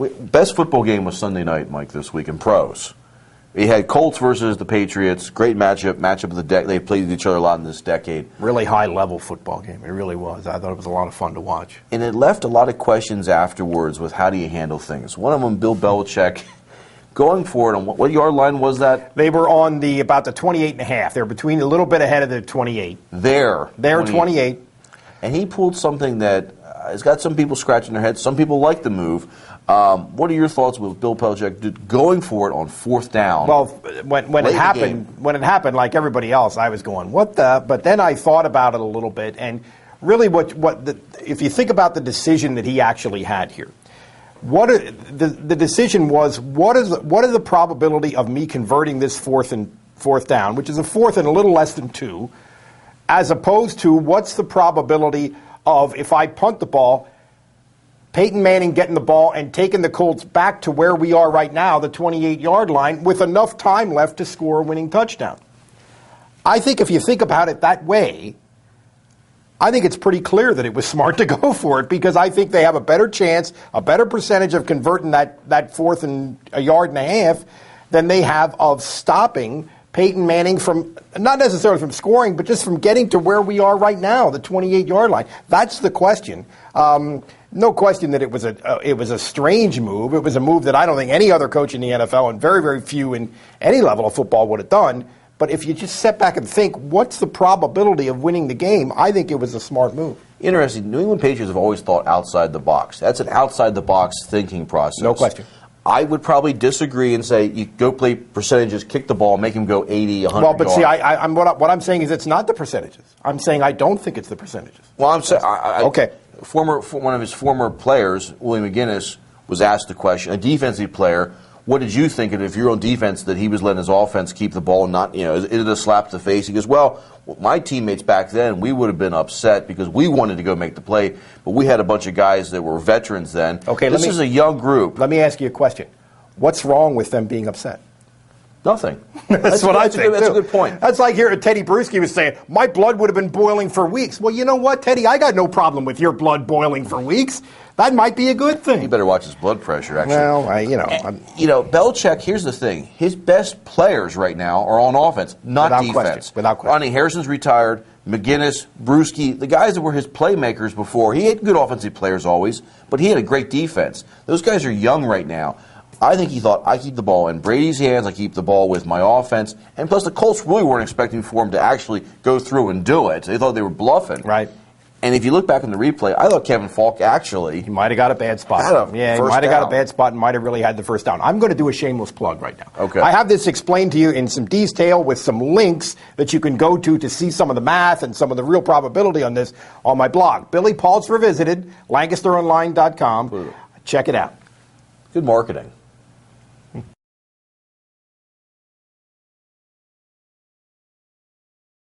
Best football game was Sunday night, Mike, this week in pros. We had Colts versus the Patriots. Great matchup of the decade. They played with each other a lot in this decade. Really high-level football game. It really was. I thought it was a lot of fun to watch. And it left a lot of questions afterwards with how do you handle things. One of them, Bill Belichick, going for it. On what yard line was that? They were on about the 28.5. They were between a little bit ahead of the 28. They're 28. And he pulled something that has got some people scratching their heads. Some people like the move. What are your thoughts with Bill Belichick going for it on fourth down? Well, when it happened, like everybody else, I was going, what the? But then I thought about it a little bit, and really, if you think about the decision that he actually had here, the decision was what is the probability of me converting this fourth down, which is a fourth and a little less than 2, as opposed to what's the probability of if I punt the ball, Peyton Manning getting the ball and taking the Colts back to where we are right now, the 28-yard line, with enough time left to score a winning touchdown. I think if you think about it that way, I think it's pretty clear that it was smart to go for it because I think they have a better chance, a better percentage of converting that fourth and a yard and a half than they have of stopping Peyton Manning from, not necessarily from scoring, but just from getting to where we are right now, the 28-yard line. That's the question. No question that it was a strange move. It was a move that I don't think any other coach in the NFL and very, very few in any level of football would have done. But if you just step back and think, what's the probability of winning the game? I think it was a smart move. Interesting. New England Patriots have always thought outside the box. That's an outside-the-box thinking process. No question. I would probably disagree and say you go play percentages, kick the ball, make him go 80, 100 Well, but yards. see, what I'm saying is it's not the percentages. I'm saying I don't think it's the percentages. Well, I'm saying okay. One of his former players, William McGinnis, was asked the question, a defensive player, what did you think if you're on defense that he was letting his offense keep the ball and not, is it a slap to the face? He goes, well, my teammates back then, we would have been upset because we wanted to go make the play, but we had a bunch of guys that were veterans then. Okay, this is a young group. Let me ask you a question. What's wrong with them being upset? Nothing. That's what I think. That's a good point. That's like here Teddy Bruschi was saying, my blood would have been boiling for weeks. Well, you know what, Teddy? I got no problem with your blood boiling for weeks. That might be a good thing. You better watch his blood pressure, actually. Well, Belichick, here's the thing. His best players right now are on offense, not defense. Without question. Ronnie Harrison's retired, McGinnis, Bruschi, the guys that were his playmakers before. He had good offensive players always, but he had a great defense. Those guys are young right now. I think he thought, I keep the ball in Brady's hands, I keep the ball with my offense. And plus, the Colts really weren't expecting for him to actually go through and do it. They thought they were bluffing. Right. And if you look back in the replay, I thought Kevin Falk actually... He might have got a bad spot. He might have got a bad spot and might have really had the first down. I'm going to do a shameless plug right now. Okay. I have this explained to you in some detail with some links that you can go to see some of the math and some of the real probability on this on my blog. Billy Paul's Revisited, LancasterOnline.com. Check it out. Good marketing.